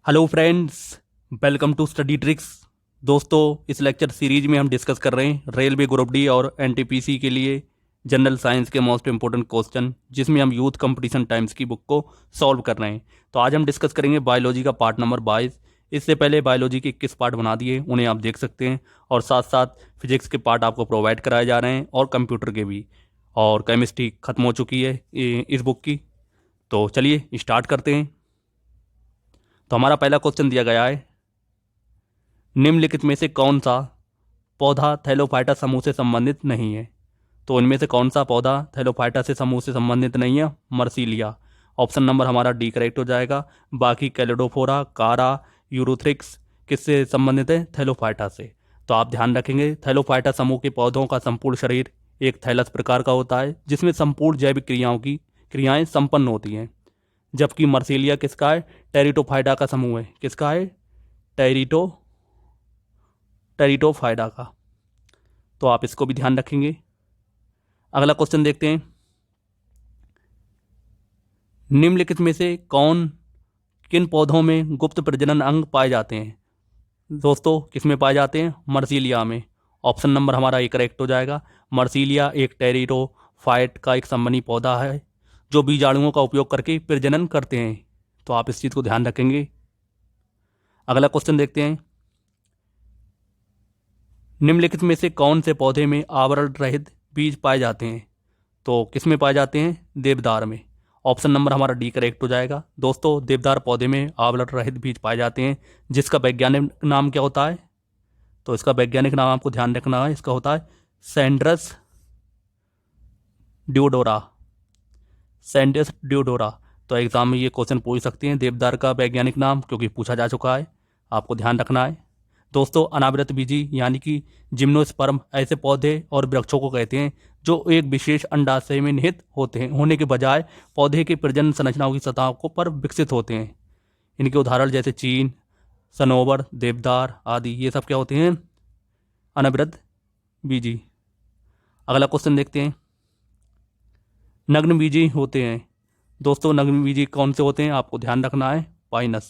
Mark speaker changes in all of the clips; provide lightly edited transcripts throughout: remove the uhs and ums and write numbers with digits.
Speaker 1: Hello friends, welcome to Study Tricks. दोस्तों, इस lecture series में हम डिस्कस कर रहे हैं रेलवे ग्रुप डी और एनटीपीसी के लिए जनरल साइंस के मोस्ट इंपॉर्टेंट क्वेश्चन, जिसमें हम यूथ कंपटीशन टाइम्स की बुक को सॉल्व कर रहे हैं। तो आज हम डिस्कस करेंगे बायोलॉजी का पार्ट नंबर 22। इससे पहले बायोलॉजी के 21 पार्ट बना दिए, उन्हें आप देख सकते हैं। और साथ साथ फिजिक्स के पार्ट आपको प्रोवाइड कराए जा रहे हैं और कंप्यूटर के भी। और केमिस्ट्री ख़त्म हो चुकी है इस बुक की। तो चलिए स्टार्ट करते हैं। तो हमारा पहला क्वेश्चन दिया गया है, निम्नलिखित में से कौन सा पौधा थैलोफाइटा समूह से संबंधित नहीं है। तो इनमें से कौन सा पौधा थैलोफाइटा से समूह से संबंधित नहीं है? मर्सीलिया। ऑप्शन नंबर हमारा डी करेक्ट हो जाएगा। बाकी कैलेडोफोरा, कारा, यूरोथ्रिक्स किससे संबंधित है? थैलोफाइटा से। तो आप ध्यान रखेंगे, थैलोफाइटा समूह के पौधों का संपूर्ण शरीर एक थैलस प्रकार का होता है, जिसमें संपूर्ण जैविक क्रियाएं संपन्न होती हैं। जबकि मर्सीलिया किसका है? टेरिटोफाइटा का समूह है। किसका है? टेरिटोफाइटा का। तो आप इसको भी ध्यान रखेंगे। अगला क्वेश्चन देखते हैं, निम्नलिखित में से किन पौधों में गुप्त प्रजनन अंग पाए जाते हैं? दोस्तों, किस में पाए जाते हैं? मर्सीलिया में। ऑप्शन नंबर हमारा एक करेक्ट हो जाएगा। मर्सीलिया एक टेरिटोफाइट का एक संबंधी पौधा है जो बीजाणुओं का उपयोग करके प्रजनन करते हैं। तो आप इस चीज़ को ध्यान रखेंगे। अगला क्वेश्चन देखते हैं, निम्नलिखित में से कौन से पौधे में आवरण रहित बीज पाए जाते हैं? तो किस में पाए जाते हैं? देवदार में। ऑप्शन नंबर हमारा डी करेक्ट हो जाएगा। दोस्तों, देवदार पौधे में आवरण रहित बीज पाए जाते हैं, जिसका वैज्ञानिक नाम क्या होता है? तो इसका वैज्ञानिक नाम आपको ध्यान रखना है, इसका होता है सैंड्रस ड्यूडोरा। सैंड्रस ड्यूडोरा। तो एग्जाम में ये क्वेश्चन पूछ सकते हैं, देवदार का वैज्ञानिक नाम, क्योंकि पूछा जा चुका है, आपको ध्यान रखना है। दोस्तों, अनावृत बीजी यानी कि जिम्नोस्पर्म ऐसे पौधे और वृक्षों को कहते हैं जो एक विशेष अंडाशय में निहित होने के बजाय पौधे के प्रजनन संरचनाओं की सतहों पर विकसित होते हैं। इनके उदाहरण जैसे चीन, सनोवर, देवदार आदि, ये सब क्या होते हैं? अनावृत बीजी। अगला क्वेश्चन देखते हैं, नग्न बीजी होते हैं। दोस्तों, नग्न बीजी कौन से होते हैं? आपको ध्यान रखना है, पाइनस।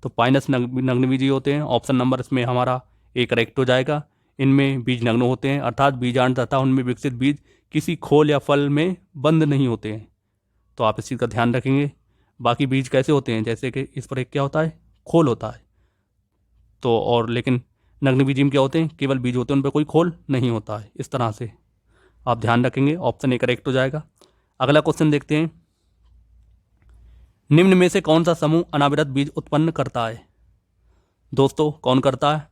Speaker 1: तो पाइनस नग्नबीजी होते हैं। ऑप्शन नंबर इसमें हमारा ए करेक्ट हो जाएगा। इनमें बीज नग्न होते हैं, अर्थात बीजांड तथा उनमें विकसित बीज किसी खोल या फल में बंद नहीं होते हैं। तो आप इस चीज़ का ध्यान रखेंगे। बाकी बीज कैसे होते हैं? जैसे कि इस पर एक क्या होता है? खोल होता है। तो और लेकिन नग्नबीजी में क्या होते हैं? केवल बीज होते हैं, उन पर कोई खोल नहीं होता है। इस तरह से आप ध्यान रखेंगे। ऑप्शन ए करेक्ट हो जाएगा। अगला क्वेश्चन देखते हैं, निम्न में से कौन सा समूह अनावृत बीज उत्पन्न करता है? दोस्तों, कौन करता है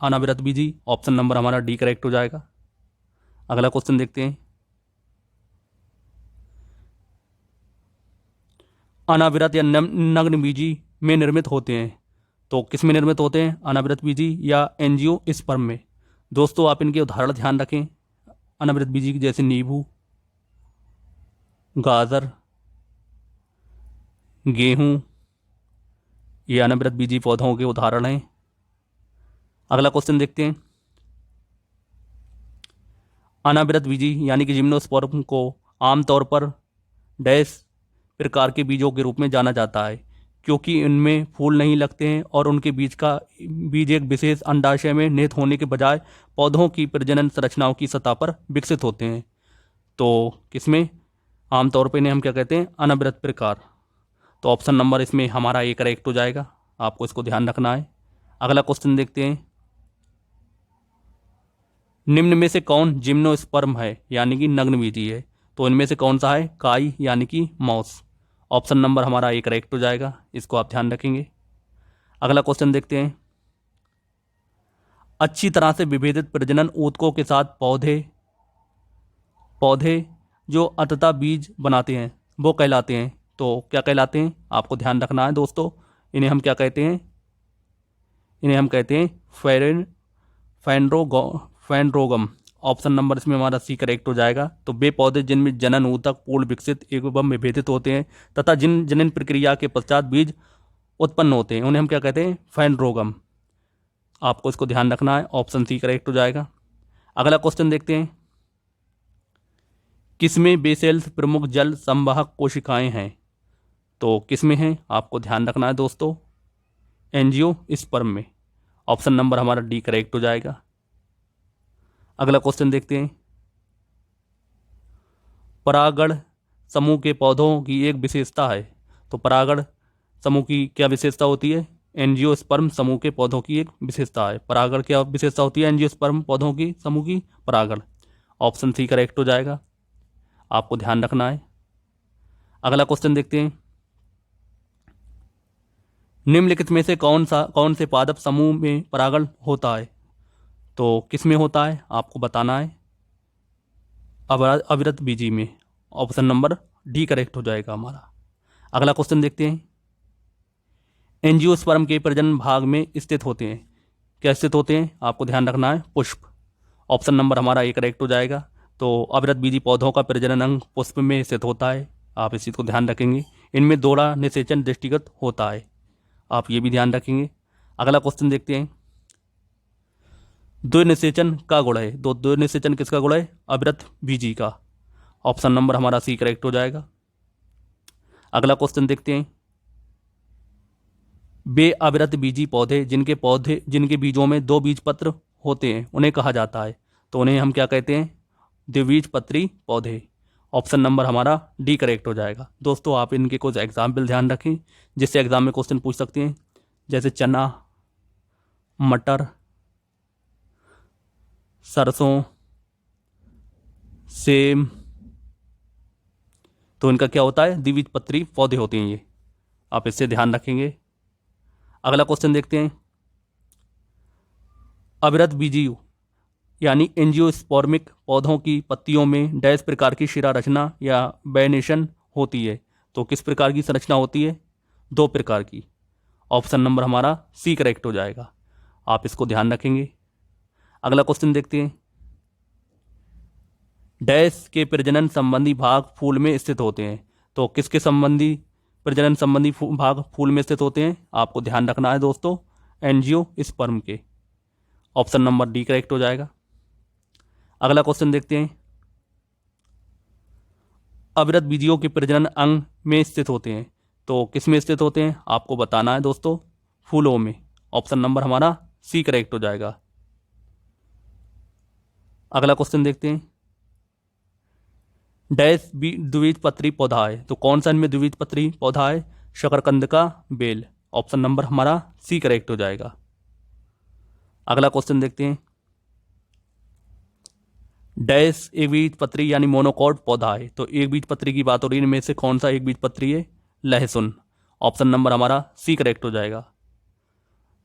Speaker 1: अनावृत बीजी? ऑप्शन नंबर हमारा डी करेक्ट हो जाएगा। अगला क्वेश्चन देखते हैं, अनावृत या नग्न बीजी में निर्मित होते हैं। तो किस में निर्मित होते हैं? अनावृत बीजी या एंजियोस्पर्म में। दोस्तों, आप इनके उदाहरण ध्यान रखें अनावृत बीजी की, जैसे नींबू, गाजर, गेहूं, ये अनावृत बीजी पौधों के उदाहरण हैं। अगला क्वेश्चन देखते हैं, अनावृत बीजी यानी कि जिम्नोस्पर्म को आमतौर पर डैश प्रकार के बीजों के रूप में जाना जाता है, क्योंकि इनमें फूल नहीं लगते हैं और उनके बीज एक विशेष अंडाशय में निहित होने के बजाय पौधों की प्रजनन संरचनाओं की सतह पर विकसित होते हैं। तो किसमें? आमतौर पर इन्हें हम क्या कहते हैं? अनावृत प्रकार। तो ऑप्शन नंबर इसमें हमारा ए करेक्ट हो जाएगा। आपको इसको ध्यान रखना है। अगला क्वेश्चन देखते हैं, निम्न में से कौन जिम्नोस्पर्म है यानी कि नग्नबीजी है? तो इनमें से कौन सा है? काई यानी कि मॉस। ऑप्शन नंबर हमारा ए करेक्ट हो जाएगा। इसको आप ध्यान रखेंगे। अगला क्वेश्चन देखते हैं, अच्छी तरह से विभेदित प्रजनन ऊतकों के साथ पौधे जो अंततः बीज बनाते हैं वो कहलाते हैं। तो क्या कहलाते हैं? आपको ध्यान रखना है दोस्तों। इन्हें हम क्या कहते हैं? इन्हें हम कहते हैं फैंड्रोगम। ऑप्शन नंबर इसमें हमारा सी करेक्ट हो जाएगा। तो वे पौधे जिनमें जनन ऊतक पूर्ण विकसित एवं विभेदित होते हैं तथा जिन जनन प्रक्रिया के पश्चात बीज उत्पन्न होते हैं, उन्हें हम क्या कहते हैं? फैंड्रोगम। आपको इसको ध्यान रखना है। ऑप्शन सी करेक्ट हो जाएगा। अगला क्वेश्चन देखते हैं, किसमें बेसेल्स प्रमुख जल संवाहक कोशिकाएं हैं? तो किस में है आपको ध्यान रखना है दोस्तों, एंजियोस्पर्म में। ऑप्शन नंबर हमारा डी करेक्ट हो जाएगा। अगला क्वेश्चन देखते हैं, परागण समूह के पौधों की एक विशेषता है। तो परागण समूह की क्या विशेषता होती है, एंजियोस्पर्म समूह के पौधों की एक विशेषता है। परागण क्या विशेषता होती है एंजियोस्पर्म पौधों की समूह की, परागण। ऑप्शन सी करेक्ट हो जाएगा, आपको ध्यान रखना है। अगला क्वेश्चन देखते हैं, निम्नलिखित में से कौन से पादप समूह में परागण होता है। तो किस में होता है आपको बताना है, अविरत बीजी में। ऑप्शन नंबर डी करेक्ट हो जाएगा हमारा। अगला क्वेश्चन देखते हैं, एंजियोस्पर्म के प्रजनन भाग में स्थित होते हैं। क्या स्थित होते हैं आपको ध्यान रखना है, पुष्प। ऑप्शन नंबर हमारा ए करेक्ट हो जाएगा। तो अविरत बीजी पौधों का प्रजनन अंग पुष्प में स्थित होता है, आप इस चीज़ को ध्यान रखेंगे। इनमें दोहरा निषेचन दृष्टिगत होता है, आप ये भी ध्यान रखेंगे। अगला क्वेश्चन देखते हैं, द्विनिषेचन का गुण है। तो द्विनिषेचन किसका गुण है, अविरत बीजी का। ऑप्शन नंबर हमारा सी करेक्ट हो जाएगा। अगला क्वेश्चन देखते हैं, वे अविरत बीजी पौधे जिनके बीजों में 2 बीजपत्र होते हैं उन्हें कहा जाता है। तो उन्हें हम क्या कहते हैं, द्विबीजपत्री पौधे। ऑप्शन नंबर हमारा डी करेक्ट हो जाएगा। दोस्तों आप इनके कुछ एग्जाम्पल ध्यान रखें जिससे एग्जाम में क्वेश्चन पूछ सकते हैं, जैसे चना, मटर, सरसों, सेम। तो इनका क्या होता है, द्विबीजपत्री पौधे होते हैं ये, आप इससे ध्यान रखेंगे। अगला क्वेश्चन देखते हैं, अविरत बीजी यानी एंजियोस्पर्मिक पौधों की पत्तियों में डैश प्रकार की शिरा रचना या वेनेशन होती है। तो किस प्रकार की संरचना होती है, 2 प्रकार की। ऑप्शन नंबर हमारा सी करेक्ट हो जाएगा, आप इसको ध्यान रखेंगे। अगला क्वेश्चन देखते हैं, डैश के प्रजनन संबंधी भाग फूल में स्थित होते हैं। तो किसके संबंधी प्रजनन संबंधी भाग फूल में स्थित होते हैं आपको ध्यान रखना है दोस्तों, एंजियोस्पर्म के। ऑप्शन नंबर डी करेक्ट हो जाएगा। अगला क्वेश्चन देखते हैं, अविरत बीजियों के प्रजनन अंग में स्थित होते हैं। तो किस में स्थित होते हैं आपको बताना है दोस्तों, फूलों में। ऑप्शन नंबर हमारा सी करेक्ट हो जाएगा। अगला क्वेश्चन देखते हैं, डैश द्विबीजपत्री पौधा है। तो कौन सा इनमें द्विबीजपत्री पौधा है, शकरकंद का बेल। ऑप्शन नंबर हमारा सी करेक्ट हो जाएगा। अगला क्वेश्चन देखते हैं, डैश एक बीजपत्री यानी मोनोकॉट पौधा है। तो एक बीजपत्री की बात हो रही है, इनमें से कौन सा एक बीजपत्री है, लहसुन। ऑप्शन नंबर हमारा सी करेक्ट हो जाएगा।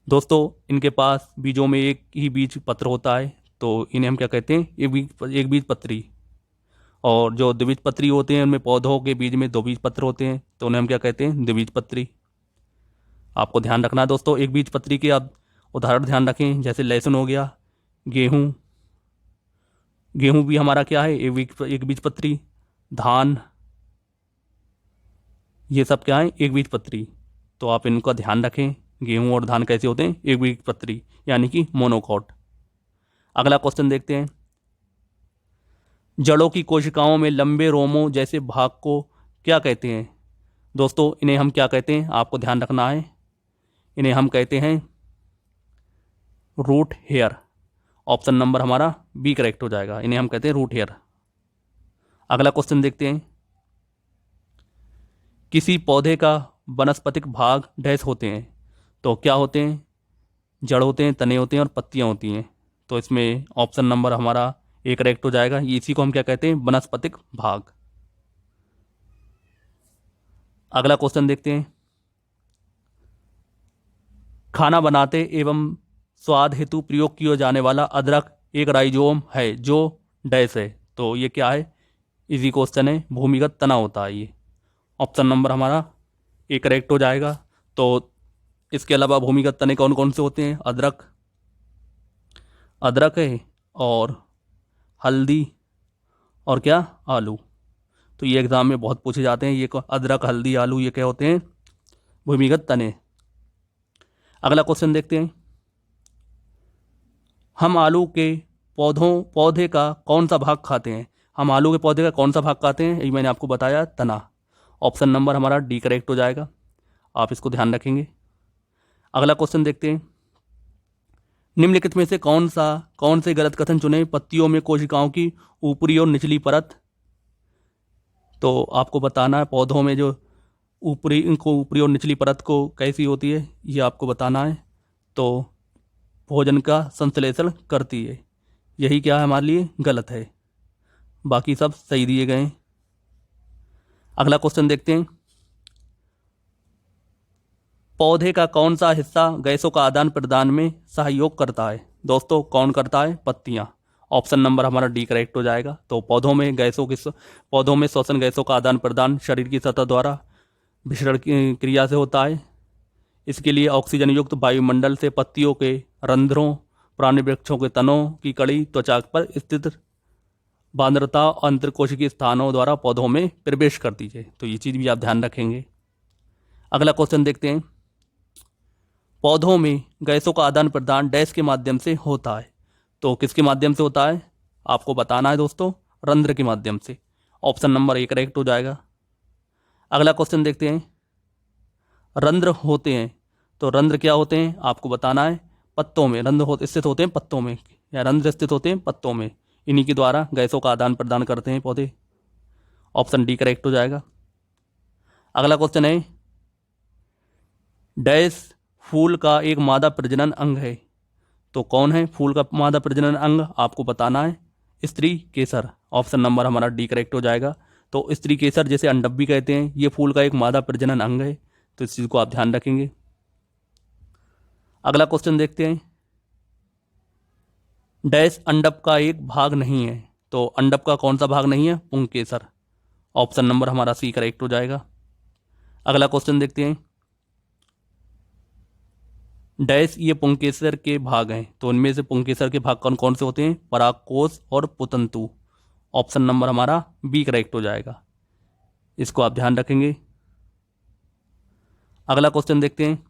Speaker 1: दोस्तों इनके पास बीजों में एक ही बीज पत्र होता है, तो इन्हें हम क्या कहते हैं, एक बीजपत्री। और जो द्विबीजपत्री होते हैं उनमें पौधों के बीज में 2 बीजपत्र होते हैं, तो उन्हें हम क्या कहते हैं, द्विबीजपत्री। आपको ध्यान रखना है दोस्तों, एक बीजपत्री के आप उदाहरण ध्यान रखें, जैसे लहसुन हो गया, गेहूँ भी हमारा क्या है, एक बीजपत्री। धान, ये सब क्या है, एक बीजपत्री। तो आप इनका ध्यान रखें, गेहूं और धान कैसे होते हैं, एक बीजपत्री यानी कि मोनोकॉट। अगला क्वेश्चन देखते हैं, जड़ों की कोशिकाओं में लंबे रोमों जैसे भाग को क्या कहते हैं। दोस्तों इन्हें हम क्या कहते हैं आपको ध्यान रखना है, इन्हें हम कहते हैं रूट हेयर। ऑप्शन नंबर हमारा बी करेक्ट हो जाएगा, इन्हें हम कहते हैं रूट हेयर। अगला क्वेश्चन देखते हैं, किसी पौधे का वनस्पतिक भाग डैश होते हैं। तो क्या होते हैं, जड़ होते हैं, तने होते हैं और पत्तियां होती हैं। तो इसमें ऑप्शन नंबर हमारा ए करेक्ट हो जाएगा, इसी को हम क्या कहते हैं, वनस्पतिक भाग। अगला क्वेश्चन देखते हैं, खाना बनाते एवं स्वाद हेतु प्रयोग किया जाने वाला अदरक एक राइजोम है जो डैश है। तो ये क्या है, इजी क्वेश्चन है, भूमिगत तना होता है ये। ऑप्शन नंबर हमारा ए करेक्ट हो जाएगा। तो इसके अलावा भूमिगत तने कौन कौन से होते हैं, अदरक है और हल्दी और क्या, आलू। तो ये एग्जाम में बहुत पूछे जाते हैं, ये अदरक, हल्दी, आलू ये क्या होते हैं, भूमिगत तने। अगला क्वेश्चन देखते हैं, हम आलू के पौधे का कौन सा भाग खाते हैं। हम आलू के पौधे का कौन सा भाग खाते हैं, ये मैंने आपको बताया, तना। ऑप्शन नंबर हमारा डी करेक्ट हो जाएगा, आप इसको ध्यान रखेंगे। अगला क्वेश्चन देखते हैं, निम्नलिखित में से कौन से गलत कथन चुने, पत्तियों में कोशिकाओं की ऊपरी और निचली परत। तो आपको बताना है पौधों में जो ऊपरी और निचली परत को कैसी होती है, ये आपको बताना है। तो भोजन का संश्लेषण करती है, यही क्या है हमारे लिए गलत है, बाकी सब सही दिए गए हैं। अगला क्वेश्चन देखते हैं, पौधे का कौन सा हिस्सा गैसों का आदान प्रदान में सहयोग करता है। दोस्तों कौन करता है, पत्तियां। ऑप्शन नंबर हमारा डी करेक्ट हो जाएगा। तो पौधों में श्वसन गैसों का आदान प्रदान शरीर की सतह द्वारा विसरण की क्रिया से होता है। इसके लिए ऑक्सीजन युक्त वायुमंडल से पत्तियों के रंध्रों, पुराने वृक्षों के तनों की कड़ी, त्वचा पर स्थित बांद्रता और अंतर्कोशिकीय स्थानों द्वारा पौधों में प्रवेश करती है। तो ये चीज़ भी आप ध्यान रखेंगे। अगला क्वेश्चन देखते हैं, पौधों में गैसों का आदान प्रदान डैश के माध्यम से होता है। तो किसके माध्यम से होता है, आपको बताना है दोस्तों, रंध्र के माध्यम से। ऑप्शन नंबर ए करेक्ट हो जाएगा। अगला क्वेश्चन देखते हैं, रंध्र होते हैं, तो रंध्र क्या होते हैं, आपको बताना है। पत्तों में रंध्र स्थित होते हैं, पत्तों में, या रंध्र स्थित होते हैं पत्तों में, इन्हीं के द्वारा गैसों का आदान प्रदान करते हैं पौधे। ऑप्शन डी करेक्ट हो जाएगा। अगला क्वेश्चन है, डैश फूल का एक मादा प्रजनन अंग है। तो कौन है फूल का मादा प्रजनन अंग, आपको बताना है। स्त्री केसर। ऑप्शन नंबर हमारा डी करेक्ट हो जाएगा। तो स्त्री केसर जैसे अंडप भी कहते हैं, ये फूल का एक मादा प्रजनन अंग है, तो इस चीज़ को आप ध्यान रखेंगे। अगला क्वेश्चन देखते हैं, डैश अंडप का एक भाग नहीं है। तो अंडप का कौन सा भाग नहीं है, पुंकेसर। ऑप्शन नंबर हमारा सी करेक्ट हो जाएगा। अगला क्वेश्चन देखते हैं, डैश ये पुंकेसर के भाग हैं। तो उनमें से पुंकेसर के भाग कौन कौन से होते हैं, परागकोश और पुतंतु। ऑप्शन नंबर हमारा बी करेक्ट हो जाएगा, इसको आप ध्यान रखेंगे। अगला क्वेश्चन देखते हैं,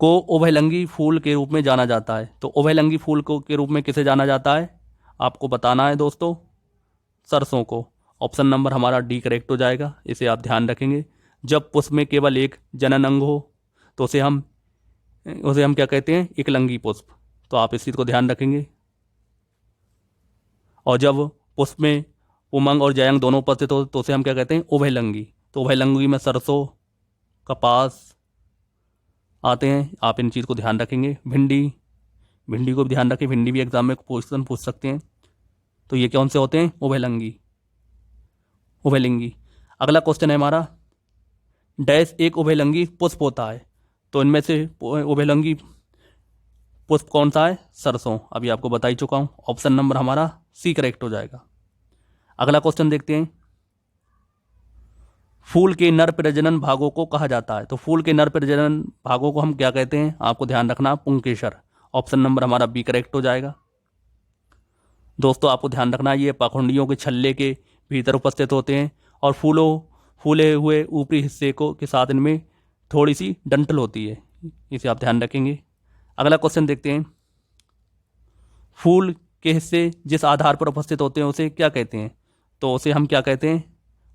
Speaker 1: को उभयलिंगी फूल के रूप में जाना जाता है। तो उभयलिंगी फूल को के रूप में किसे जाना जाता है, आपको बताना है दोस्तों, सरसों को। ऑप्शन नंबर हमारा डी करेक्ट हो जाएगा, इसे आप ध्यान रखेंगे। जब पुष्प में केवल एक जनन अंग हो तो उसे हम क्या कहते हैं, एकलिंगी पुष्प। तो आप इस चीज़ को ध्यान रखेंगे। और जब पुष्प में उमंग और जयंग दोनों उपस्थित हो तो उसे हम क्या कहते हैं, उभयलिंगी। तो उभयलिंगी में सरसों, कपास आते हैं, आप इन चीज़ को ध्यान रखेंगे। भिंडी को भी ध्यान रखें, भिंडी भी एग्जाम में क्वेश्चन पूछ सकते हैं। तो ये कौन से होते हैं, उभयलिंगी। अगला क्वेश्चन है हमारा, डैश एक उभयलिंगी पुष्प होता है। तो इनमें से उभयलिंगी पुष्प कौन सा है, सरसों। अभी आपको बता ही चुका हूँ। ऑप्शन नंबर हमारा सी करेक्ट हो जाएगा। अगला क्वेश्चन देखते हैं, फूल के नर प्रजनन भागों को कहा जाता है। तो फूल के नर प्रजनन भागों को हम क्या कहते हैं, आपको ध्यान रखना, पुंकेसर। ऑप्शन नंबर हमारा बी करेक्ट हो जाएगा। दोस्तों आपको ध्यान रखना, ये पाखुंडियों के छल्ले के भीतर उपस्थित होते हैं और फूले हुए ऊपरी हिस्से को के साथ इनमें थोड़ी सी डंठल होती है, इसे आप ध्यान रखेंगे। अगला क्वेश्चन देखते हैं, फूल के हिस्से जिस आधार पर उपस्थित होते हैं उसे क्या कहते हैं। तो उसे हम क्या कहते हैं,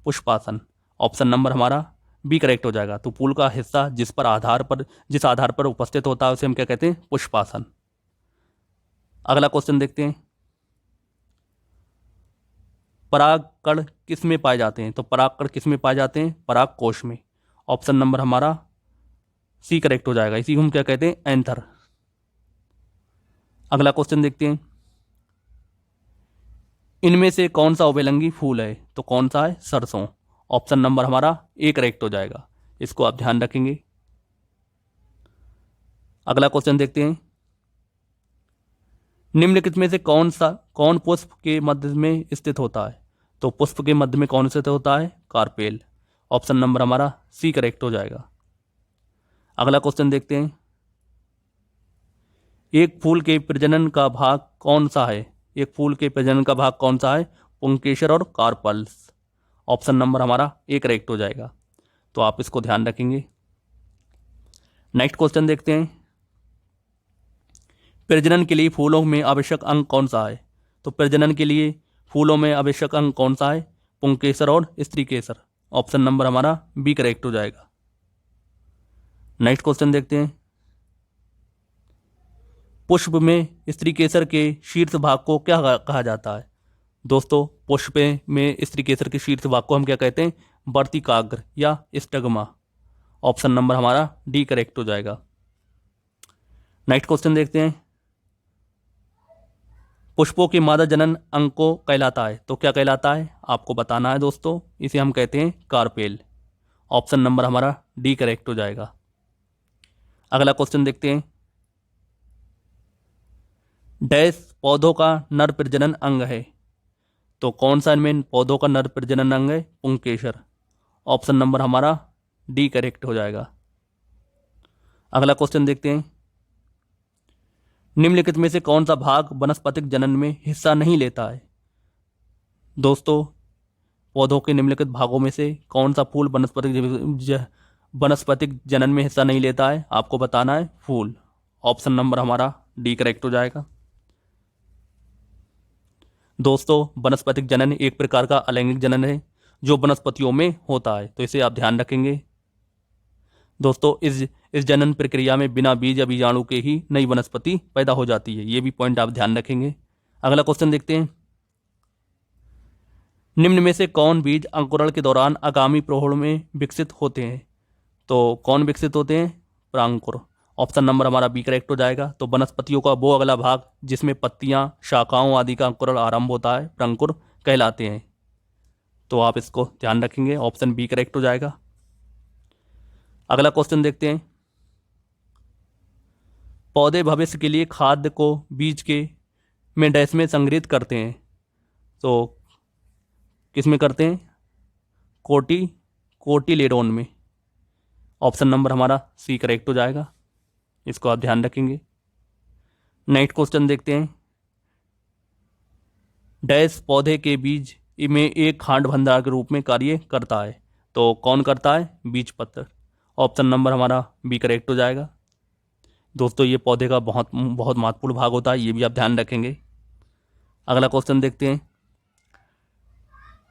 Speaker 1: पुष्पासन। ऑप्शन नंबर हमारा बी करेक्ट हो जाएगा। तो फूल का हिस्सा जिस आधार पर उपस्थित होता है उसे हम क्या कहते हैं, पुष्पासन। अगला क्वेश्चन देखते हैं, परागकण किस में पाए जाते हैं। तो परागकण किस में पाए जाते हैं, परागकोश में। ऑप्शन नंबर हमारा सी करेक्ट हो जाएगा, इसी को हम क्या कहते हैं, एंथर। अगला क्वेश्चन देखते हैं, इनमें से कौन सा उभयलिंगी फूल है। तो कौन सा है, सरसों। ऑप्शन नंबर हमारा ए करेक्ट हो जाएगा, इसको आप ध्यान रखेंगे। अगला क्वेश्चन देखते हैं, निम्नलिखित में से कौन पुष्प के मध्य में स्थित होता है। तो पुष्प के मध्य में कौन स्थित होता है, कार्पेल। ऑप्शन नंबर हमारा सी करेक्ट हो जाएगा। अगला क्वेश्चन देखते हैं, एक फूल के प्रजनन का भाग कौन सा है। एक फूल के प्रजनन का भाग कौन सा है, पुंकेसर और कार्पल्स। ऑप्शन नंबर हमारा ए करेक्ट हो जाएगा, तो आप इसको ध्यान रखेंगे। नेक्स्ट क्वेश्चन देखते हैं, प्रजनन के लिए फूलों में आवश्यक अंग कौन सा है। तो प्रजनन के लिए फूलों में आवश्यक अंग कौन सा है? पुंकेसर और स्त्रीकेसर। ऑप्शन नंबर हमारा बी करेक्ट हो जाएगा। नेक्स्ट क्वेश्चन देखते हैं। पुष्प में स्त्रीकेसर के शीर्ष भाग को क्या कहा जाता है? दोस्तों, पुष्प में स्त्रीकेसर के शीर्ष भाग को हम क्या कहते हैं? वर्तिकाग्र या स्टगमा। ऑप्शन नंबर हमारा डी करेक्ट हो जाएगा। नेक्स्ट क्वेश्चन देखते हैं। पुष्पों के मादा जनन अंग को कहलाता है, तो क्या कहलाता है? आपको बताना है दोस्तों। इसे हम कहते हैं कार्पेल। ऑप्शन नंबर हमारा डी करेक्ट हो जाएगा। अगला क्वेश्चन देखते हैं। डैश पौधों का नर प्रजनन अंग है, तो कौन सा इनमें पौधों का नर प्रजनन अंग है? पुंकेसर। ऑप्शन नंबर हमारा डी करेक्ट हो जाएगा। अगला क्वेश्चन देखते हैं। निम्नलिखित में से कौन सा भाग वनस्पतिक जनन में हिस्सा नहीं लेता है? दोस्तों, पौधों के निम्नलिखित भागों में से कौन सा फूल वनस्पतिक जनन में हिस्सा नहीं लेता है? आपको बताना है फूल। ऑप्शन नंबर हमारा डी करेक्ट हो जाएगा। दोस्तों, वनस्पतिक जनन एक प्रकार का अलैंगिक जनन है जो वनस्पतियों में होता है, तो इसे आप ध्यान रखेंगे। दोस्तों, इस जनन प्रक्रिया में बिना बीज या बीजाणु के ही नई वनस्पति पैदा हो जाती है, ये भी पॉइंट आप ध्यान रखेंगे। अगला क्वेश्चन देखते हैं। निम्न में से कौन बीज अंकुरण के दौरान आगामी प्रौढ़ में विकसित होते हैं? तो कौन विकसित होते हैं? प्रांकुर। ऑप्शन नंबर हमारा बी करेक्ट हो जाएगा। तो वनस्पतियों का वो अगला भाग जिसमें पत्तियां, शाखाओं आदि का अंकुरण आरंभ होता है, प्रांकुर कहलाते हैं। तो आप इसको ध्यान रखेंगे। ऑप्शन बी करेक्ट हो जाएगा। अगला क्वेश्चन देखते हैं। पौधे भविष्य के लिए खाद्य को बीज के में डैश में संग्रहित करते हैं, तो किस में करते हैं? कोटिलेडोन में। ऑप्शन नंबर हमारा सी करेक्ट हो जाएगा। इसको आप ध्यान रखेंगे। नेक्स्ट क्वेश्चन देखते हैं। डैश पौधे के बीज में एक खांड भंडार के रूप में कार्य करता है, तो कौन करता है? बीज पत्र। ऑप्शन नंबर हमारा बी करेक्ट हो जाएगा। दोस्तों, ये पौधे का बहुत बहुत महत्वपूर्ण भाग होता है, ये भी आप ध्यान रखेंगे। अगला क्वेश्चन देखते हैं।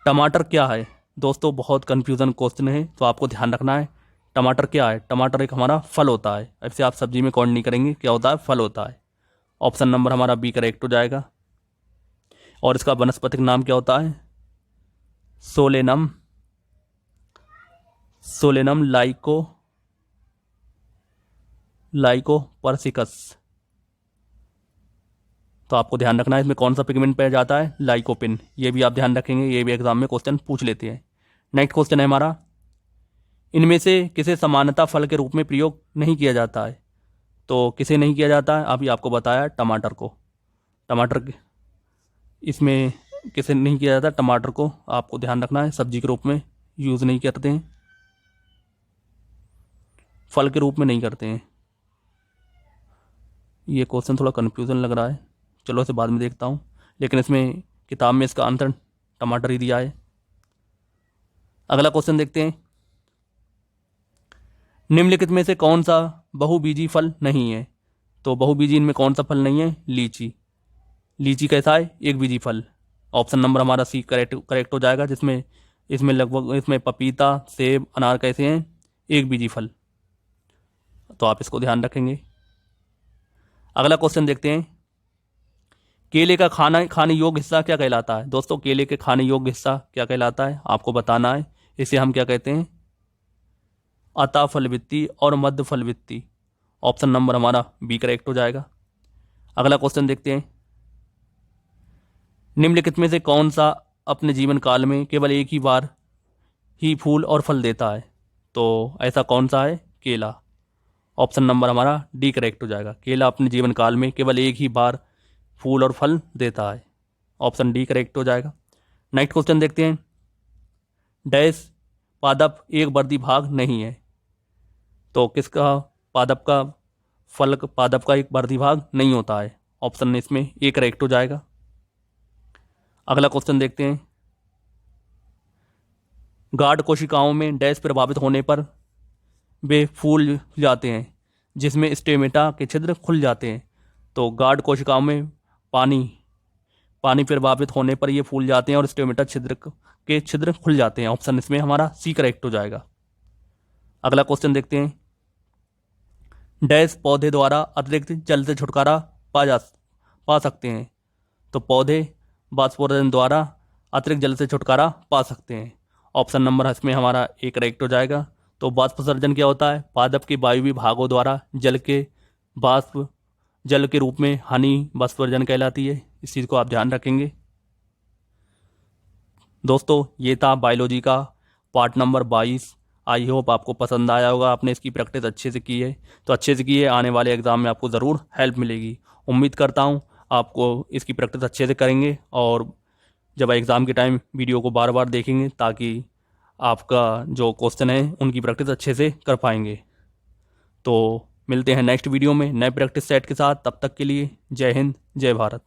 Speaker 1: टमाटर क्या है? दोस्तों, बहुत कन्फ्यूजन क्वेश्चन है, तो आपको ध्यान रखना है। टमाटर क्या है? टमाटर एक हमारा फल होता है। ऐसे आप सब्जी में काउंट नहीं करेंगे, क्या होता है? फल होता है। ऑप्शन नंबर हमारा बी करेक्ट हो जाएगा। और इसका वनस्पतिक नाम क्या होता है? सोलेनम लाइकोपर्सिकस। तो आपको ध्यान रखना है इसमें कौन सा पिगमेंट पाया जाता है? लाइकोपिन। ये भी आप ध्यान रखेंगे, ये भी एग्जाम में क्वेश्चन पूछ लेते हैं। नेक्स्ट क्वेश्चन है हमारा। इनमें से किसे समानता फल के रूप में प्रयोग नहीं किया जाता है? तो किसे नहीं किया जाता है? अभी आपको बताया टमाटर को। टमाटर इसमें किसे नहीं किया जाता? टमाटर को आपको ध्यान रखना है, सब्जी के रूप में यूज़ नहीं करते हैं, फल के रूप में नहीं करते हैं। ये क्वेश्चन थोड़ा कन्फ्यूजन लग रहा है, चलो इसे बाद में देखता हूँ, लेकिन इसमें किताब में इसका आंसर टमाटर ही दिया है। अगला क्वेश्चन देखते हैं। निम्नलिखित में से कौन सा बहुबीजी फल नहीं है? तो बहुबीजी इनमें कौन सा फल नहीं है? लीची। लीची कैसा है? एक बीजी फल। ऑप्शन नंबर हमारा सी करेक्ट हो जाएगा, जिसमें इसमें पपीता, सेब, अनार कैसे हैं? एक बीजी फल। तो आप इसको ध्यान रखेंगे। अगला क्वेश्चन देखते हैं। केले का खाने योग्य हिस्सा क्या कहलाता है? दोस्तों, केले के खाने योग्य हिस्सा क्या कहलाता है? आपको बताना है। इसे हम क्या कहते हैं? अता फलवित्ती और मध्य फलवित्ती। ऑप्शन नंबर हमारा बी करेक्ट हो जाएगा। अगला क्वेश्चन देखते हैं। निम्नलिखित में से कौन सा अपने जीवन काल में केवल एक ही बार ही फूल और फल देता है? तो ऐसा कौन सा है? केला। ऑप्शन नंबर हमारा डी करेक्ट हो जाएगा। केला अपने जीवन काल में केवल एक ही बार फूल और फल देता है। ऑप्शन डी करेक्ट हो जाएगा। नेक्स्ट क्वेश्चन देखते हैं। डैश पादप एक वर्दी भाग नहीं है, तो किसका? पादप का एक वर्दी भाग नहीं होता है। ऑप्शन इसमें ए करेक्ट हो जाएगा। अगला क्वेश्चन देखते हैं। गाढ़ कोशिकाओं में डैश प्रभावित होने पर वे फूल जाते हैं, जिसमें स्टेमेटा के छिद्र खुल जाते हैं। तो गाढ़ कोशिकाओं में पानी प्रभावित होने पर ये फूल जाते हैं और स्टोमेटा के छिद्र खुल जाते हैं। ऑप्शन इसमें हमारा सी करेक्ट हो जाएगा। अगला क्वेश्चन देखते हैं। डैश पौधे द्वारा अतिरिक्त जल से छुटकारा पा सकते हैं। तो पौधे वाष्पोत्सर्जन द्वारा अतिरिक्त जल से छुटकारा पा सकते हैं। ऑप्शन नंबर इसमें हमारा ए करेक्ट हो जाएगा। तो वाष्पोत्सर्जन क्या होता है? पादप के वायवीय भागों द्वारा जल के रूप में हानि वाष्पोत्सर्जन कहलाती है। इस चीज़ को आप ध्यान रखेंगे। दोस्तों ये था बायोलॉजी का पार्ट नंबर 22। आई होप आपको पसंद आया होगा, आपने इसकी प्रैक्टिस अच्छे से की है। तो अच्छे से की है, आने वाले एग्ज़ाम में आपको ज़रूर हेल्प मिलेगी। उम्मीद करता हूँ आपको इसकी प्रैक्टिस अच्छे से करेंगे और जब एग्ज़ाम के टाइम वीडियो को बार बार देखेंगे ताकि आपका जो क्वेश्चन है उनकी प्रैक्टिस अच्छे से कर पाएंगे। तो मिलते हैं नेक्स्ट वीडियो में नए प्रैक्टिस सेट के साथ। तब तक के लिए जय हिंद, जय भारत।